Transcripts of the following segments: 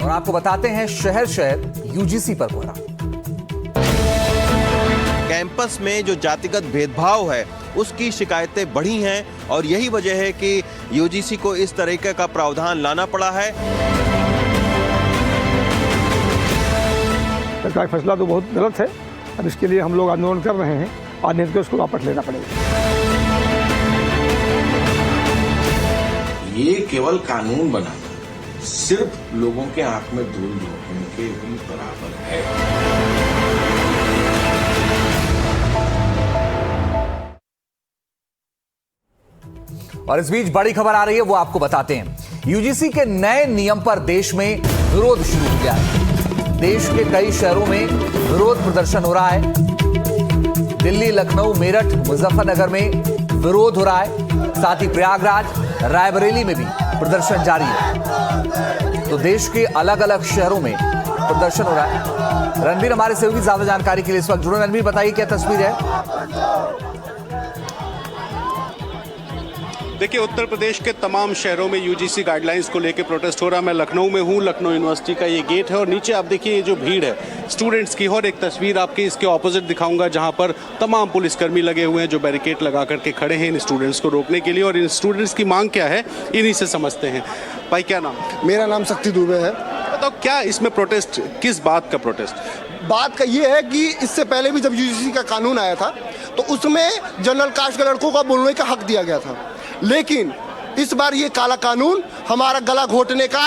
और आपको बताते हैं शहर शहर यूजीसी पर कोहरा। कैंपस में जो जातिगत भेदभाव है उसकी शिकायतें बढ़ी हैं और यही वजह है कि यूजीसी को इस तरीके का प्रावधान लाना पड़ा है। सरकार का फैसला तो बहुत गलत है। अब इसके लिए हम लोग आंदोलन कर रहे हैं और नहीं तो उसको वापस लेना पड़ेगा। ये केवल कानून बनाना सिर्फ लोगों के आंख में धूल झोंकने के भी बराबर है। और इस बीच बड़ी खबर आ रही है, वो आपको बताते हैं। यूजीसी के नए नियम पर देश में विरोध शुरू हो गया है। देश के कई शहरों में विरोध प्रदर्शन हो रहा है। दिल्ली, लखनऊ, मेरठ, मुजफ्फरनगर में विरोध हो रहा है। साथ ही प्रयागराज, रायबरेली में भी प्रदर्शन जारी है। तो देश के अलग अलग शहरों में प्रदर्शन हो रहा है। रणबीर हमारे सहयोगी ज्यादा जानकारी के लिए इस वक्त जुड़े। रणबीर, बताइए क्या तस्वीर है? देखिए, उत्तर प्रदेश के तमाम शहरों में यूजीसी गाइडलाइंस को लेकर प्रोटेस्ट हो रहा है। मैं लखनऊ में हूँ। लखनऊ यूनिवर्सिटी का ये गेट है और नीचे आप देखिए ये जो भीड़ है स्टूडेंट्स की, और एक तस्वीर आपके इसके ऑपोजिट दिखाऊंगा जहाँ पर तमाम पुलिसकर्मी लगे हुए हैं जो बैरिकेड लगा करके खड़े हैं इन स्टूडेंट्स को रोकने के लिए। और इन स्टूडेंट्स की मांग क्या है इन्हीं से समझते हैं। भाई, क्या नाम? मेरा नाम शक्ति दुबे है। बताओ, क्या इसमें प्रोटेस्ट, किस बात का प्रोटेस्ट? बात का ये है कि इससे पहले भी जब यूजीसी का कानून आया था तो उसमें जनरल कास्ट के लड़कों को बोलने का हक दिया गया था, लेकिन इस बार ये काला कानून हमारा गला घोटने का,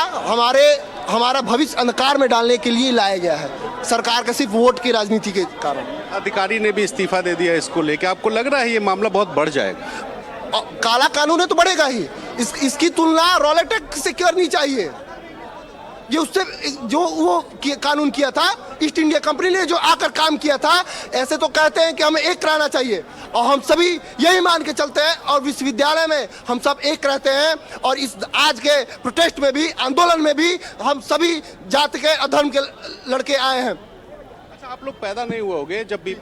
हमारा भविष्य अंधकार में डालने के लिए लाया गया है, सरकार का सिर्फ वोट की राजनीति के कारण। अधिकारी ने भी इस्तीफा दे दिया इसको लेकर। आपको लग रहा है ये मामला बहुत बढ़ जाएगा? काला कानून है तो बढ़ेगा ही। इसकी तुलना रोलेटेक से करनी चाहिए। ये उससे जो वो कानून किया था, ईस्ट इंडिया कंपनी ने जो आकर काम किया था। ऐसे तो कहते हैं कि हमें एक कराना चाहिए और हम सभी यही मान के चलते हैं और विश्वविद्यालय में हम सब एक रहते हैं। और इस आज के प्रोटेस्ट में भी, आंदोलन में भी हम सभी जाति के अधर्म के लड़के आए हैं। अच्छा, आप लोग पैदा नहीं हुए होंगे जब भी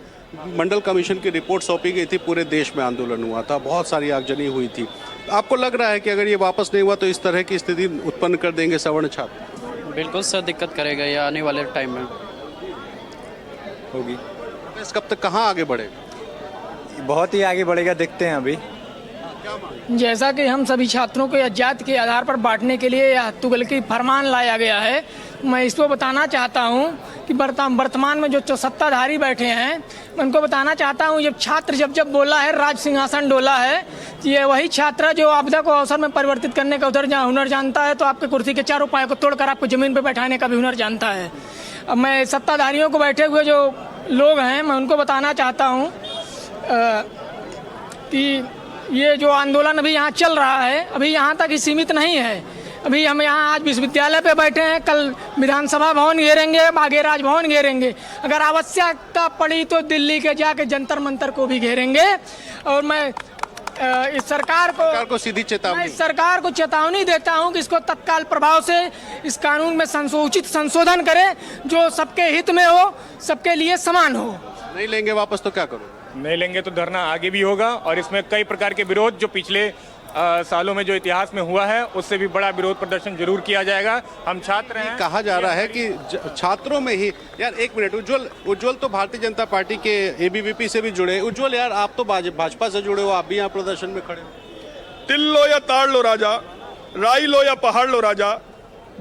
मंडल कमीशन की रिपोर्ट सौंपी गई थी, पूरे देश में आंदोलन हुआ था, बहुत सारी आगजनी हुई थी। आपको लग रहा है कि अगर ये वापस नहीं हुआ तो इस तरह की स्थिति उत्पन्न कर देंगे सवर्ण छात्र? बिल्कुल सर, दिक्कत करेगा ये आने वाले टाइम में होगी। इस कब तक कहाँ आगे बढ़ेगा? बहुत ही आगे बढ़ेगा, देखते हैं अभी। जैसा कि हम सभी छात्रों को जाति के आधार पर बांटने के लिए यह तुगलकी फरमान लाया गया है। मैं इसको बताना चाहता हूं कि वर्तमान में जो सत्ताधारी बैठे हैं, मैं उनको बताना चाहता हूं, जब छात्र जब बोला है राज सिंहासन डोला है, ये वही छात्र जो आपदा को अवसर में परिवर्तित करने का उधर जहाँ हुनर जानता है, तो आपके कुर्सी के चारों पायों को तोड़कर आपको जमीन पर बैठाने का भी हुनर जानता है। अब मैं सत्ताधारियों को बैठे हुए जो लोग हैं, मैं उनको बताना चाहता हूँ कि ये जो आंदोलन अभी यहाँ चल रहा है, अभी यहाँ तक ही सीमित नहीं है। अभी हम यहाँ आज विश्वविद्यालय पे बैठे हैं, कल विधानसभा भवन घेरेंगे, आगे राजभवन घेरेंगे, अगर आवश्यकता पड़ी तो दिल्ली के जाके जंतर मंतर को भी घेरेंगे। और मैं इस सरकार को सीधी चेतावनी, मैं सरकार को चेतावनी देता हूं कि इसको तत्काल प्रभाव से इस कानून में उचित संशोधन करे जो सबके हित में हो, सबके लिए समान हो। नहीं लेंगे वापस तो क्या करोगे? नहीं लेंगे तो धरना आगे भी होगा और इसमें कई प्रकार के विरोध जो पिछले सालों में जो इतिहास में हुआ है उससे भी बड़ा विरोध प्रदर्शन जरूर किया जाएगा। हम छात्र हैं। कहा जा रहा है कि छात्रों में ही, यार एक मिनट, उज्जवल तो भारतीय जनता पार्टी के एबीवीपी से भी जुड़े। उज्जवल यार, आप तो भाजपा से जुड़े हो, आप भी यहाँ प्रदर्शन में खड़े हो। तिल लो या ताड़ लो राजा, राई लो या पहाड़ लो राजा,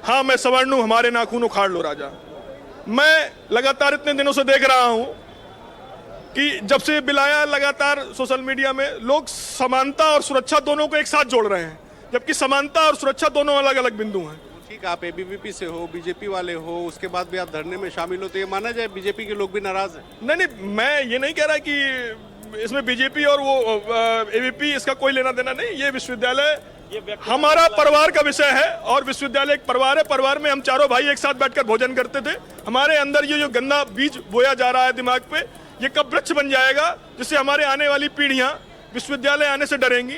हाँ मैं सवर्ण हूं, हमारे नाखून उखाड़ लो राजा। मैं लगातार इतने दिनों से देख रहा हूं कि जब से बिलाया लगातार सोशल मीडिया में लोग समानता और सुरक्षा दोनों को एक साथ जोड़ रहे हैं, जबकि समानता और सुरक्षा दोनों अलग अलग बिंदु हैं। ठीक, आप एबीवीपी से हो, बीजेपी वाले हो, उसके बाद भी आप धरने में शामिल हो, तो ये माना जाए बीजेपी के लोग भी नाराज हैं? नहीं, मैं ये नहीं कह रहा कि इसमें बीजेपी और वो एबीवीपी इसका कोई लेना देना नहीं। ये विश्वविद्यालय हमारा परिवार का विषय है और विश्वविद्यालय एक परिवार है। परिवार में हम चारों भाई एक साथ बैठकर भोजन करते थे। हमारे अंदर ये जो गंदा बीज बोया जा रहा है दिमाग पे, ये कब वृक्ष बन जाएगा जिससे हमारे आने वाली पीढ़ियां विश्वविद्यालय आने से डरेंगी।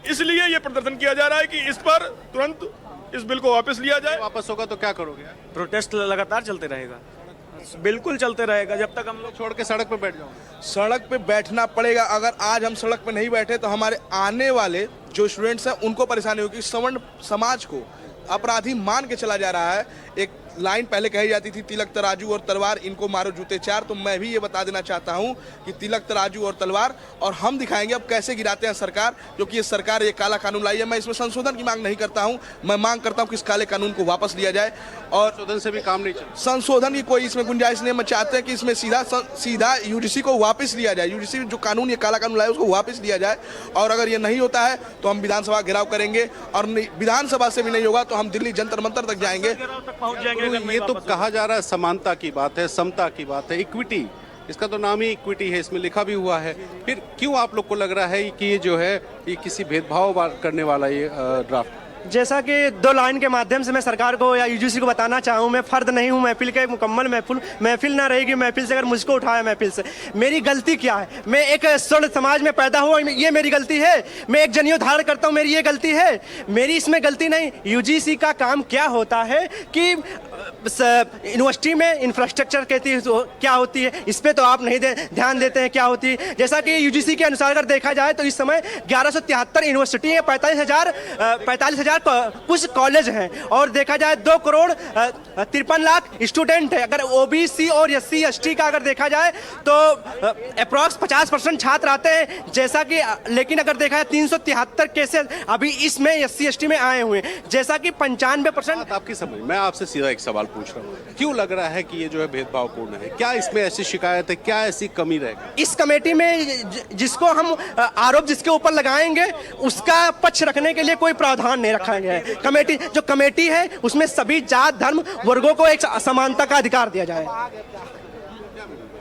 इसलिए ये प्रदर्शन किया जा रहा है कि इस पर तुरंत इस बिल को वापस लिया जाए। वापस होगा तो क्या करोगे? प्रोटेस्ट लगातार चलते रहेगा, बिल्कुल चलते रहेगा जब तक हम लोग छोड़ के सड़क पे बैठ जाओ। सड़क पे बैठना पड़ेगा। अगर आज हम सड़क पे नहीं बैठे तो हमारे आने वाले जो स्टूडेंट्स हैं उनको परेशानी होगी। सवर्ण समाज को अपराधी मान के चला जा रहा है। एक लाइन पहले कही जाती थी, तिलक तराजू और तलवार, इनको मारो जूते चार। तो मैं भी ये बता देना चाहता हूँ कि तिलक तराजू और तलवार, और हम दिखाएंगे अब कैसे गिराते हैं सरकार, क्योंकि ये सरकार ये काला कानून लाई है। मैं इसमें संशोधन की मांग नहीं करता हूँ, मैं मांग करता हूँ कि इस काले कानून को वापस लिया जाए, और संशोधन से भी काम नहीं चलेगा। संशोधन की कोई इसमें गुंजाइश नहीं। मैं चाहते हैं कि इसमें सीधा यूजीसी को वापस लिया जाए, यूजीसी जो कानून ये काला कानून लाया उसको वापस लिया जाए। और अगर ये नहीं होता है तो हम विधानसभा घेराव करेंगे, और विधानसभा से भी नहीं होगा तो हम दिल्ली जंतर मंतर तक जाएंगे। ये तो कहा जा रहा है समानता की बात है, समता की बात है, इक्विटी, इसका तो नाम ही इक्विटी है, इसमें लिखा भी हुआ है। फिर क्यों आप लोग को लग रहा है कि ये जो है ये किसी भेदभाव करने वाला ये ड्राफ्ट? जैसा कि 2 लाइन के माध्यम से मैं सरकार को या यूजीसी को बताना चाहूँ, मैं फर्द नहीं हूँ महफिल का, एक मुकम्मल महफिल ना रहेगी महफिल से अगर मुझको उठाया महफिल से। मेरी गलती क्या है? मैं एक स्वर्ण समाज में पैदा हुआ, ये मेरी गलती है। मैं एक जनेऊ धारण करता हूँ, मेरी ये गलती है? मेरी इसमें गलती नहीं। यूजीसी का काम क्या होता है कि यूनिवर्सिटी में इंफ्रास्ट्रक्चर क्या होती है, इस पे तो आप नहीं ध्यान देते हैं क्या होती है। जैसा कि यूजीसी के अनुसार अगर देखा जाए तो इस समय 1173 यूनिवर्सिटी है, 45,000 कुछ कॉलेज हैं, और देखा जाए 2,53,00,000 स्टूडेंट है। अगर ओबीसी और एससी एसटी का अगर देखा जाए तो अप्रॉक्स 50% छात्र आते हैं, जैसा कि लेकिन अगर देखा जाए 373 केसेस अभी इसमें एससी एसटी में आए हुए हैं, जैसा कि 95% आपकी समझ। मैं आपसे सीधा एक सवाल पूछ रहा हूँ, क्यों लग रहा है कि ये जो है भेदभावपूर्ण है? क्या इसमें ऐसी शिकायत है, क्या ऐसी कमी रहेगी? इस कमेटी में जिसको हम आरोप जिसके ऊपर लगाएंगे उसका पक्ष रखने के लिए कोई प्रावधान नहीं रखा गया है। कमेटी है उसमें सभी जात धर्म वर्गों को एक समानता का अधिकार दिया जाए।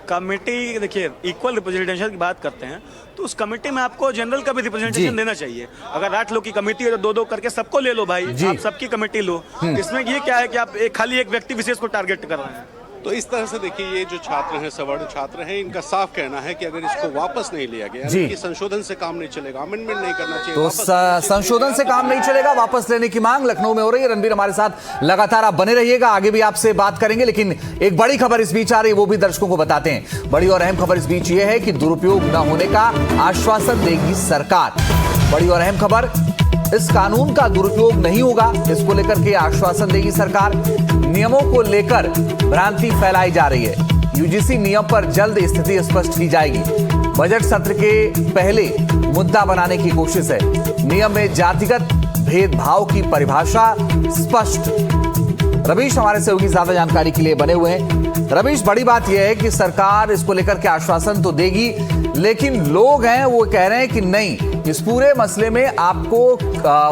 कमेटी देखिए इक्वल रिप्रेजेंटेशन की बात करते हैं तो उस कमेटी में आपको जनरल का भी रिप्रेजेंटेशन देना चाहिए। अगर 8 लोग की कमेटी है तो 2-2 करके सबको ले लो भाई, आप सबकी कमेटी लो। इसमें ये क्या है कि आप खाली एक व्यक्ति विशेष को टारगेट कर रहे हैं। तो इस तरह से देखिए, ये जो छात्र हैं, सवर्ण छात्र हैं, इनका साफ कहना है कि अगर इसको वापस नहीं लिया गया, कि संशोधन से काम नहीं चलेगा, अमेंडमेंट नहीं करना चाहिए, तो संशोधन से काम नहीं चलेगा, वापस लेने की मांग लखनऊ में हो रही है। रणबीर हमारे साथ लगातार आप बने रहिएगा, आगे भी आपसे बात करेंगे। लेकिन एक बड़ी खबर इस बीच आ रही है, वो भी दर्शकों को बताते हैं। बड़ी और अहम खबर इस बीच ये है कि दुरुपयोग न होने का आश्वासन देगी सरकार। बड़ी और अहम खबर, इस कानून का दुरुपयोग नहीं होगा, इसको लेकर के आश्वासन देगी सरकार। नियमों को लेकर भ्रांति फैलाई जा रही है, यूजीसी नियम पर जल्द स्थिति स्पष्ट की जाएगी। बजट सत्र के पहले मुद्दा बनाने की कोशिश है। नियम में जातिगत भेदभाव की परिभाषा स्पष्ट। रवीश हमारे सहयोगी ज्यादा जानकारी के लिए बने हुए हैं। रवीश, बड़ी बात यह है कि सरकार इसको लेकर के आश्वासन तो देगी, लेकिन लोग हैं वो कह रहे हैं कि नहीं, इस पूरे मसले में आपको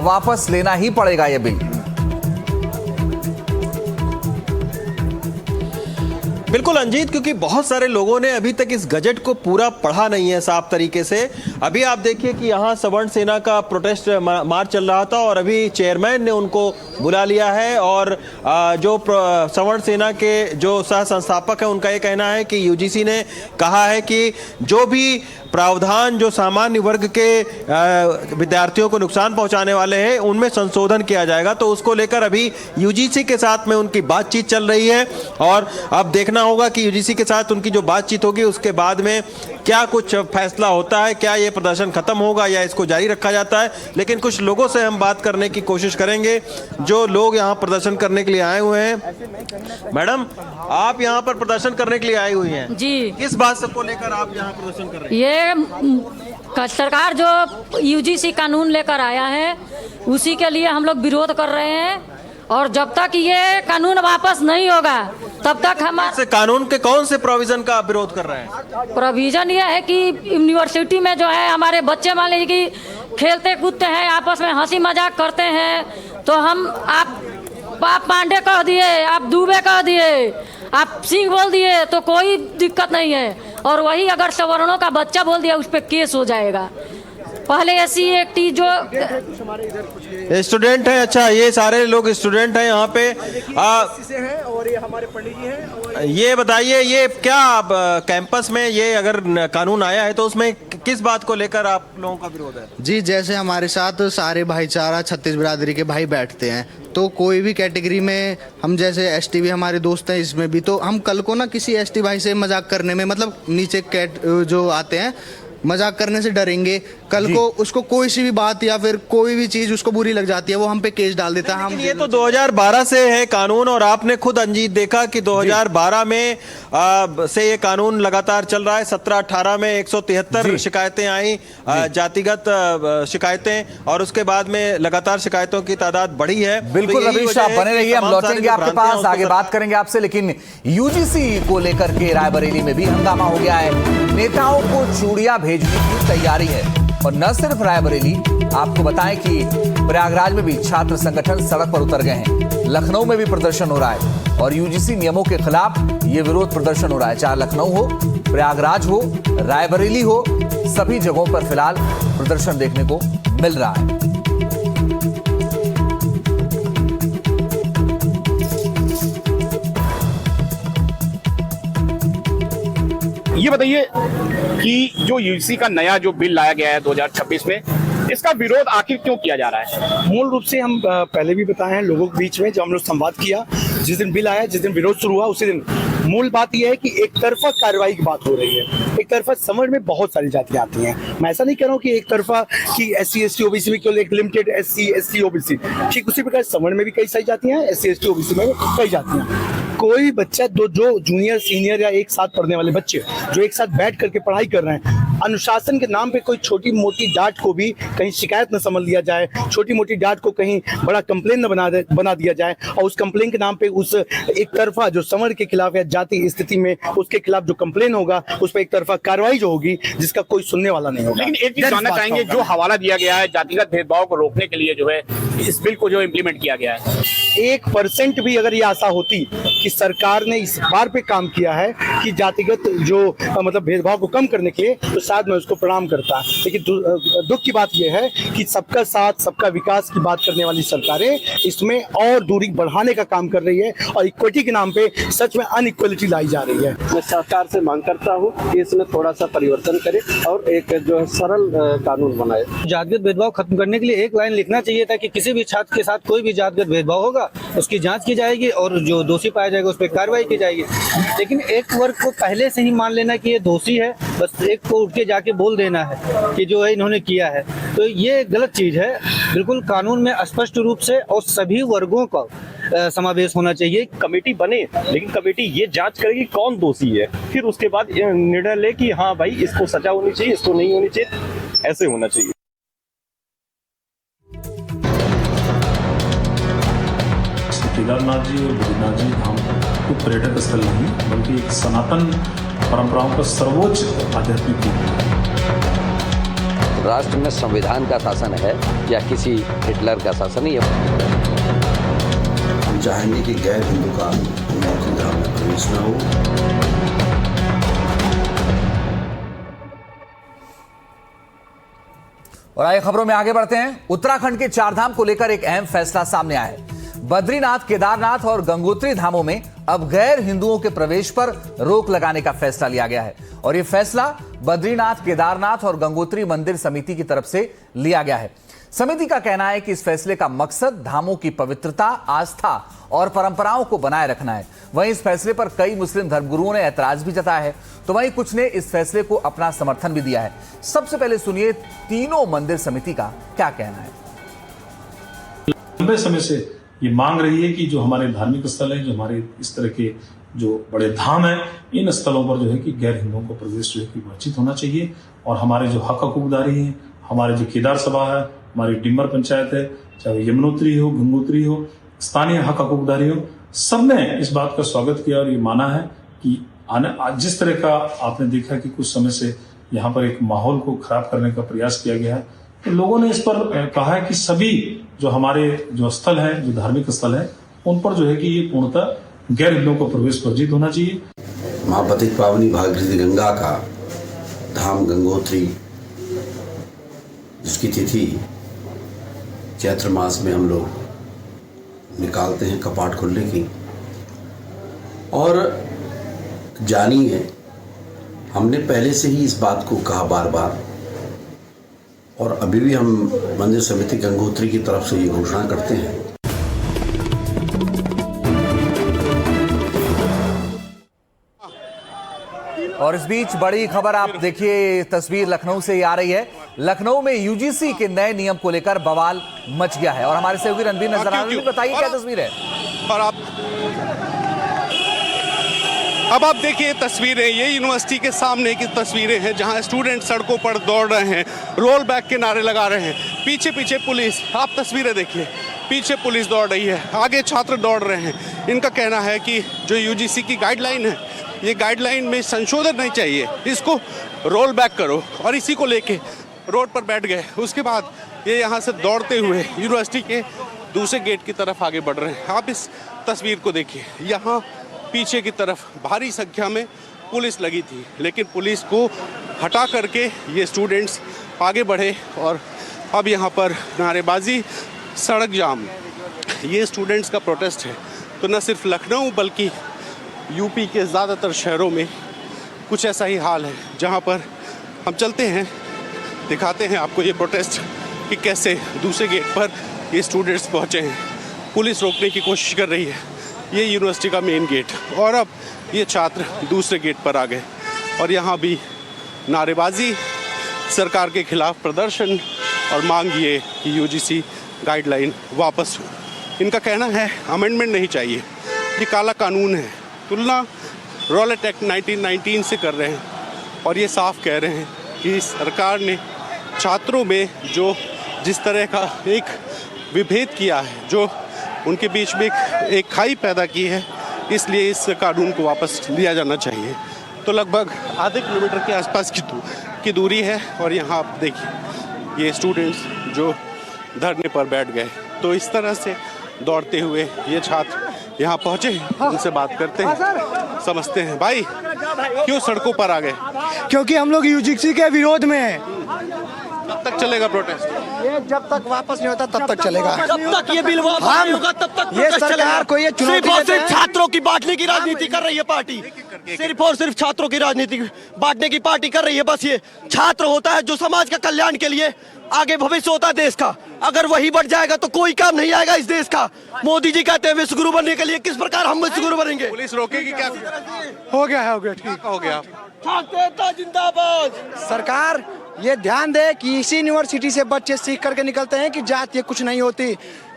वापस लेना ही पड़ेगा ये बिल। बिल्कुल अंजीत, क्योंकि बहुत सारे लोगों ने अभी तक इस गजट को पूरा पढ़ा नहीं है साफ तरीके से। अभी आप देखिए कि यहाँ सवर्ण सेना का प्रोटेस्ट मार्च चल रहा था और अभी चेयरमैन ने उनको बुला लिया है, और जो सवर्ण सेना के जो सह संस्थापक हैं उनका ये कहना है कि यूजीसी ने कहा है कि जो भी प्रावधान जो सामान्य वर्ग के विद्यार्थियों को नुकसान पहुंचाने वाले हैं उनमें संशोधन किया जाएगा। तो उसको लेकर अभी यूजीसी के साथ में उनकी बातचीत चल रही है, और अब देखना होगा कि यूजीसी के साथ उनकी जो बातचीत होगी उसके बाद में क्या कुछ फैसला होता है, क्या ये प्रदर्शन खत्म होगा या इसको जारी रखा जाता है। लेकिन कुछ लोगों से हम बात करने की कोशिश करेंगे जो लोग यहाँ प्रदर्शन करने के लिए आए हुए हैं। मैडम, आप यहाँ पर प्रदर्शन करने के लिए आई हुई हैं जी, किस बात से को लेकर आप यहाँ प्रदर्शन कर रहे हैं? ये सरकार जो यूजीसी कानून लेकर आया है उसी के लिए हम लोग विरोध कर रहे हैं, और जब तक ये कानून वापस नहीं होगा तब तक हमारे कानून के कौन से प्रोविजन का आप विरोध कर रहे हैं? प्रोविजन ये है कि यूनिवर्सिटी में जो है हमारे बच्चे मान लीजिए कि खेलते कूदते हैं, आपस में हंसी मजाक करते हैं, तो हम आप पांडे कह दिए, आप दुबे कह दिए, आप सिंह बोल दिए तो कोई दिक्कत नहीं है, और वही अगर सवर्णों का बच्चा बोल दिया उस पर केस हो जाएगा। पहले ऐसी एक टी जो स्टूडेंट है, अच्छा ये सारे लोग स्टूडेंट हैं यहाँ पे, और ये हमारे पंडित जी हैं। ये बताइए, ये क्या कैंपस में ये अगर कानून आया है तो उसमें किस बात को लेकर आप लोगों का विरोध है? जी, जैसे हमारे साथ सारे भाईचारा छत्तीस बिरादरी के भाई बैठते हैं, तो कोई भी कैटेगरी में हम जैसे एसटी भी हमारे दोस्त हैं, इसमें भी तो हम कल को ना किसी एसटी भाई से मजाक करने में, मतलब नीचे कैट जो आते हैं मजाक करने से डरेंगे, कल को उसको कोई सी भी बात या फिर कोई भी चीज उसको बुरी लग जाती है, वो हम पे केस डाल देता है। हम ये तो 2012 से है कानून, और आपने खुद अंजीत देखा कि 2012 में से ये कानून लगातार चल रहा है। 17-18 में 173 शिकायतें आई, जातिगत शिकायतें, और उसके बाद में लगातार शिकायतों की तादाद बढ़ी है। बिल्कुल रवीश, आप बने रहिए, हम लौटेंगे आपके पास, आगे बात करेंगे आपसे। लेकिन यूजीसी को लेकर के रायबरेली में भी हंगामा हो गया है। नेताओं को चूड़ियां भेजने की तैयारी है, और न सिर्फ रायबरेली, आपको बताएं कि प्रयागराज में भी छात्र संगठन सड़क पर उतर गए हैं। लखनऊ में भी प्रदर्शन हो रहा है और यूजीसी नियमों के खिलाफ ये विरोध प्रदर्शन हो रहा है। चाहे लखनऊ हो, प्रयागराज हो, रायबरेली हो, सभी जगहों पर फिलहाल प्रदर्शन देखने को मिल रहा है। ये बताइए कि जो यूजीसी का नया जो बिल लाया गया है 2026 में, इसका विरोध आखिर क्यों किया जा रहा है? मूल रूप से हम पहले भी बताए हैं लोगों के बीच में, जब हम लोग संवाद किया, जिस दिन बिल आया, जिस दिन विरोध शुरू हुआ, उसी दिन मूल बात यह है कि एक तरफा कार्रवाई की बात हो रही है। एक तरफा समझ में बहुत सारी जातियां आती हैं। मैं ऐसा नहीं कह रहा हूँ कि एक तरफा कि SC ST OBC में केवल एक लिमिटेड SC ST OBC, ठीक उसी प्रकार समझ में भी कई सारी जातियां हैं, SC ST OBC में कई जातियां। कोई बच्चा जो जूनियर सीनियर या एक साथ पढ़ने वाले बच्चे जो एक साथ बैठ करके पढ़ाई कर रहे हैं, अनुशासन के नाम पे कोई छोटी मोटी डांट को भी कहीं शिकायत न समझ लिया जाए, छोटी मोटी डांट को कहीं बड़ा कंप्लेन न बना दिया जाए, और उस कंप्लेन के नाम पे उस एक तरफा जो समर के खिलाफ या जाति स्थिति में उसके खिलाफ जो कंप्लेन होगा, उस पर एक तरफा कार्रवाई जो होगी, जिसका कोई सुनने वाला नहीं होगा। लेकिन एक चीज जानना चाहेंगे, जो हवाला दिया गया है जातिगत भेदभाव को रोकने के लिए जो है इस बिल को जो इम्प्लीमेंट किया गया है, 1% भी अगर ये आशा होती कि सरकार ने इस बार पे काम किया है कि जातिगत जो मतलब भेदभाव को कम करने के लिए, तो शायद मैं उसको प्रणाम करता। लेकिन दुख की बात यह है कि सबका साथ सबका विकास की बात करने वाली सरकारें इसमें और दूरी बढ़ाने का काम कर रही है, और इक्विटी के नाम पे सच में अनइक्वलिटी लाई जा रही है। मैं सरकार से मांग करता हूँ कि इसमें थोड़ा सा परिवर्तन करे और एक जो है सरल कानून बनाए। जातिगत भेदभाव खत्म करने के लिए एक लाइन लिखना चाहिए था कि किसी भी छात्र के साथ कोई भी जातिगत भेदभाव होगा उसकी जांच की जाएगी और जो दोषी पाया जाएगा उस पर कार्रवाई की जाएगी। लेकिन एक वर्ग को पहले से ही मान लेना कि ये दोषी है, बस एक को उठ के जाके बोल देना है कि जो है इन्होंने किया है, तो ये गलत चीज है। बिल्कुल कानून में स्पष्ट रूप से और सभी वर्गों का समावेश होना चाहिए। कमेटी बने, लेकिन कमेटी ये जांच करेगी कौन दोषी है, फिर उसके बाद निर्णय ले कि हाँ भाई इसको सजा होनी चाहिए, इसको नहीं होनी चाहिए, ऐसे होना चाहिए। केदारनाथ जी और बद्रीनाथ जी धाम को पर्यटक स्थल नहीं बल्कि एक सनातन परंपराओं का सर्वोच्च आध्यात्मिक केंद्र है। राष्ट्र में संविधान का शासन है या किसी हिटलर का शासन ही है। हम चाहेंगे कि गैर हिंदू का गंगोत्री धाम में प्रवेश न हो। और आइए खबरों में आगे बढ़ते हैं। उत्तराखंड के चारधाम को लेकर एक अहम फैसला सामने आया है। बद्रीनाथ, केदारनाथ और गंगोत्री धामों में अब गैर हिंदुओं के प्रवेश पर रोक लगाने का फैसला लिया गया है, और यह फैसला बद्रीनाथ, केदारनाथ और गंगोत्री मंदिर समिति की तरफ से लिया गया है। समिति का कहना है कि इस फैसले का मकसद धामों की पवित्रता, आस्था और परंपराओं को बनाए रखना है। वहीं इस फैसले पर कई मुस्लिम धर्मगुरुओं ने ऐतराज भी जताया है, तो वहीं कुछ ने इस फैसले को अपना समर्थन भी दिया है। सबसे पहले सुनिए तीनों मंदिर समिति का क्या कहना है। लंबे समय से ये मांग रही है कि जो हमारे धार्मिक स्थल है, जो हमारे इस तरह के जो बड़े धाम है, इन स्थलों पर जो है कि गैर हिंदुओं को प्रवेश जो है कि वर्जित होना चाहिए, और हमारे जो हक हकूकदारी है, हमारे जो केदार सभा है, हमारी डिम्बर पंचायत है, चाहे यमुनोत्री हो, गंगोत्री हो, स्थानीय हक हकूकदारी हो, सबने इस बात का स्वागत किया और ये माना है कि जिस तरह का आपने देखा कि कुछ समय से यहाँ पर एक माहौल को खराब करने का प्रयास किया गया है, तो लोगों ने इस पर कहा है कि सभी जो हमारे जो स्थल है, जो धार्मिक स्थल है, उन पर जो है कि ये पूर्णतः गैर हिंदुओं का प्रवेश वर्जित होना चाहिए। महापतित पावनी भागीरथी गंगा का धाम गंगोत्री, जिसकी तिथि चैत्र मास में हम लोग निकालते हैं कपाट खुलने की, और जानी है हमने पहले से ही इस बात को कहा बार बार, और अभी भी हम मंदिर समिति गंगोत्री की तरफ से ये घोषणा करते हैं। और इस बीच बड़ी खबर आप देखिए, तस्वीर लखनऊ से ही आ रही है। लखनऊ में यूजीसी के नए नियम को लेकर बवाल मच गया है और हमारे सहयोगी रणबीर नजर आ रहे हैं। बताइए क्या तस्वीर है। और अब आप देखिए तस्वीरें, ये यूनिवर्सिटी के सामने की तस्वीरें हैं जहां स्टूडेंट सड़कों पर दौड़ रहे हैं, रोल बैक के नारे लगा रहे हैं, पीछे पीछे पुलिस। आप तस्वीरें देखिए, पीछे पुलिस दौड़ रही है, आगे छात्र दौड़ रहे हैं। इनका कहना है कि जो यूजीसी की गाइडलाइन है, ये गाइडलाइन में संशोधन नहीं चाहिए, इसको रोल बैक करो। और इसी को लेके रोड पर बैठ गए। उसके बाद ये यहाँ से दौड़ते हुए यूनिवर्सिटी के दूसरे गेट की तरफ आगे बढ़ रहे हैं। आप इस तस्वीर को देखिए, यहाँ पीछे की तरफ भारी संख्या में पुलिस लगी थी, लेकिन पुलिस को हटा करके ये स्टूडेंट्स आगे बढ़े और अब यहाँ पर नारेबाजी, सड़क जाम, ये स्टूडेंट्स का प्रोटेस्ट है। तो न सिर्फ लखनऊ बल्कि यूपी के ज़्यादातर शहरों में कुछ ऐसा ही हाल है, जहाँ पर हम चलते हैं, दिखाते हैं आपको ये प्रोटेस्ट कि कैसे दूसरे गेट पर ये स्टूडेंट्स पहुँचे हैं। पुलिस रोकने की कोशिश कर रही है, ये यूनिवर्सिटी का मेन गेट, और अब ये छात्र दूसरे गेट पर आ गए और यहाँ भी नारेबाजी, सरकार के खिलाफ प्रदर्शन और मांग ये कि यूजीसी गाइडलाइन वापस हो। इनका कहना है अमेंडमेंट नहीं चाहिए, ये काला कानून है। तुलना रॉलेट एक्ट 1919 से कर रहे हैं और ये साफ कह रहे हैं कि सरकार ने छात्रों में जो जिस तरह का एक विभेद किया है, जो उनके बीच में एक खाई पैदा की है, इसलिए इस कानून को वापस लिया जाना चाहिए। तो लगभग आधे किलोमीटर के आसपास की दूरी है और यहाँ आप देखिए ये स्टूडेंट्स जो धरने पर बैठ गए। तो इस तरह से दौड़ते हुए ये छात्र यहाँ पहुँचे, उनसे बात करते हैं, समझते हैं। भाई क्यों सड़कों पर आ गए? क्योंकि हम लोग यूजीसी के विरोध में हैं। कब तक चलेगा प्रोटेस्ट? ये जब तक वापस नहीं होता तब तक चलेगा। जब तक ये बिल वापस नहीं होगा तब तक ये सरकार को ये चुनौती देते हैं। छात्रों की बांटने की राजनीति कर रही है पार्टी, सिर्फ और सिर्फ छात्रों की राजनीति बांटने की पार्टी कर रही है। बस ये छात्र होता है जो समाज का कल्याण के लिए आगे भविष्य होता है देश का, अगर वही बढ़ जाएगा तो कोई काम नहीं आएगा इस देश का। मोदी जी कहते हैं विश्व गुरु बनने के लिए, किस प्रकार हम विश्व गुरु बनेंगे? पुलिस रोकेगी क्या? हो गया ठीक हो गया। जिंदाबाद। सरकार ये ध्यान दे कि इसी यूनिवर्सिटी से बच्चे सीख करके निकलते हैं कि जात ये कुछ नहीं होती।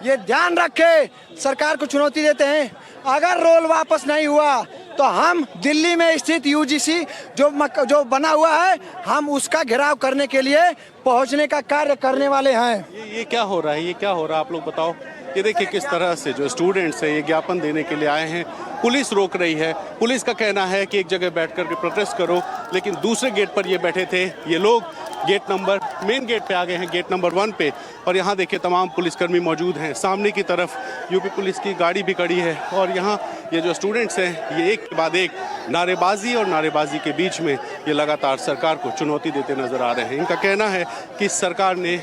ये ध्यान रखे, सरकार को चुनौती देते हैं। अगर रोल वापस नहीं हुआ तो हम दिल्ली में स्थित यूजीसी जो बना हुआ है, हम उसका घेराव करने के लिए पहुंचने का कार्य करने वाले हैं। ये क्या हो रहा है? ये क्या हो रहा है? आप लोग बताओ। ये देखिए किस तरह से जो स्टूडेंट्स हैं ये ज्ञापन देने के लिए आए हैं, पुलिस रोक रही है। पुलिस का कहना है कि एक जगह बैठ कर के प्रोटेस्ट करो, लेकिन दूसरे गेट पर ये बैठे थे। ये लोग मेन गेट पे आ गए हैं, गेट नंबर 1 पे, और यहाँ देखिए तमाम पुलिसकर्मी मौजूद हैं। सामने की तरफ यूपी पुलिस की गाड़ी भी खड़ी है और यहाँ ये जो स्टूडेंट्स हैं ये एक के बाद एक नारेबाजी और नारेबाजी के बीच में ये लगातार सरकार को चुनौती देते नजर आ रहे हैं। इनका कहना है कि सरकार ने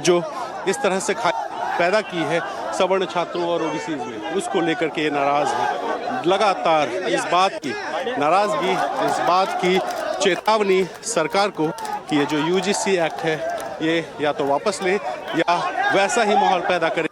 जो इस तरह से पैदा की है सवर्ण छात्रों और ओबीसी में, उसको लेकर के ये नाराज है। लगातार इस बात की नाराजगी, इस बात की चेतावनी सरकार को कि ये जो यूजीसी एक्ट है ये या तो वापस ले या वैसा ही माहौल पैदा करे।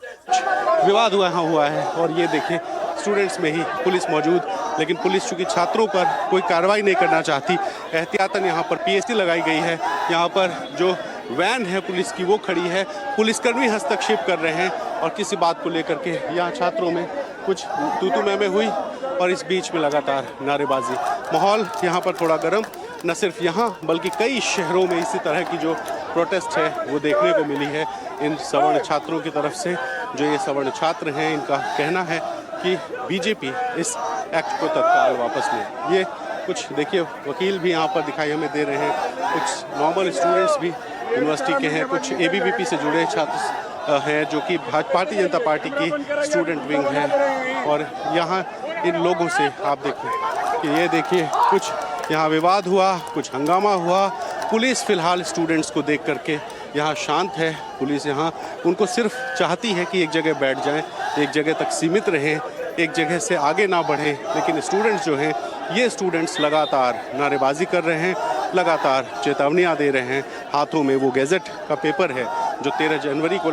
विवाद हुआ है और ये देखिए स्टूडेंट्स में ही पुलिस मौजूद, लेकिन पुलिस चूंकि छात्रों पर कोई कार्रवाई नहीं करना चाहती, एहतियातन यहाँ पर पीएसटी लगाई गई है। यहाँ पर जो वैन है पुलिस की वो खड़ी है, पुलिसकर्मी हस्तक्षेप कर रहे हैं और किसी बात को लेकर के यहाँ छात्रों में कुछ तू मैं हुई और इस बीच में लगातार नारेबाजी। माहौल यहाँ पर थोड़ा गर्म, न सिर्फ यहाँ बल्कि कई शहरों में इसी तरह की जो प्रोटेस्ट है वो देखने को मिली है इन सवर्ण छात्रों की तरफ से। जो ये सवर्ण छात्र हैं इनका कहना है कि बीजेपी इस एक्ट को तत्काल वापस ले। ये कुछ देखिए वकील भी यहाँ पर दिखाई हमें दे रहे हैं, कुछ नॉर्मल स्टूडेंट्स भी यूनिवर्सिटी के हैं, कुछ एबीवीपी से जुड़े छात्र हैं जो कि भारतीय जनता पार्टी की स्टूडेंट विंग है। और यहाँ इन लोगों से आप देखें कि ये देखिए कुछ यहाँ विवाद हुआ, कुछ हंगामा हुआ। पुलिस फिलहाल स्टूडेंट्स को देख करके यहाँ शांत है। पुलिस यहाँ उनको सिर्फ चाहती है कि एक जगह बैठ जाएं, एक जगह तक सीमित रहें, एक जगह से आगे ना बढ़ें। लेकिन स्टूडेंट्स जो हैं ये स्टूडेंट्स लगातार नारेबाजी कर रहे हैं, लगातार चेतावनियाँ दे रहे हैं। हाथों में वो गैजेट का पेपर है जो 13 जनवरी को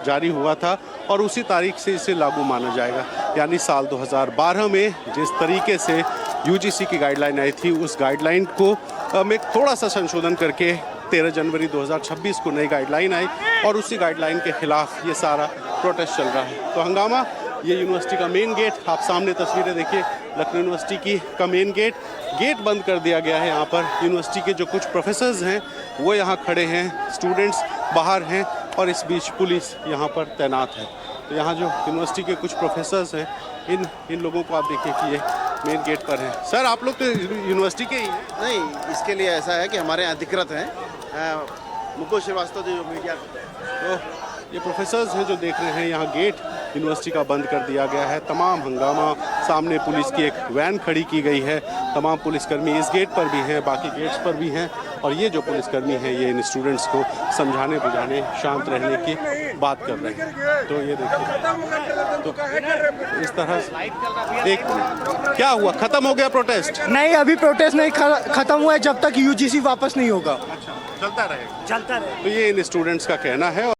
जारी हुआ था और उसी तारीख से इसे लागू माना जाएगा। यानी साल 2012 में जिस तरीके से यूजीसी की गाइडलाइन आई थी, उस गाइडलाइन को में थोड़ा सा संशोधन करके 13 जनवरी 2026 को नई गाइडलाइन आई और उसी गाइडलाइन के खिलाफ ये सारा प्रोटेस्ट चल रहा है। तो हंगामा, ये यूनिवर्सिटी का मेन गेट, आप सामने तस्वीरें देखिए लखनऊ यूनिवर्सिटी का मेन गेट बंद कर दिया गया है। यहाँ पर यूनिवर्सिटी के जो कुछ प्रोफेसर्स हैं वो यहाँ खड़े हैं, स्टूडेंट्स बाहर हैं और इस बीच पुलिस यहाँ पर तैनात है। तो यहाँ जो यूनिवर्सिटी के कुछ प्रोफेसर्स हैं, इन लोगों को आप देखिए कि ये मेन गेट पर हैं। सर, आप लोग तो यूनिवर्सिटी के ही हैं? नहीं, इसके लिए ऐसा है कि हमारे यहाँ अधिकृत हैं मुकुल श्रीवास्तव जो मीडिया, तो ये प्रोफेसर्स हैं जो देख रहे हैं यहाँ गेट यूनिवर्सिटी का बंद कर दिया गया है। तमाम हंगामा, सामने पुलिस की एक वैन खड़ी की गई है, तमाम पुलिसकर्मी इस गेट पर भी हैं, बाकी गेट्स पर भी हैं और ये जो पुलिसकर्मी हैं ये इन स्टूडेंट्स को समझाने बुझाने, शांत रहने की बात कर रहे हैं। तो ये देखिए, तो इस तरह से एक क्या हुआ, खत्म हो गया प्रोटेस्ट? नहीं, अभी प्रोटेस्ट नहीं खत्म हुआ है जब तक यूजीसी वापस नहीं होगा। चलता रहेगा। तो ये इन स्टूडेंट्स का कहना है।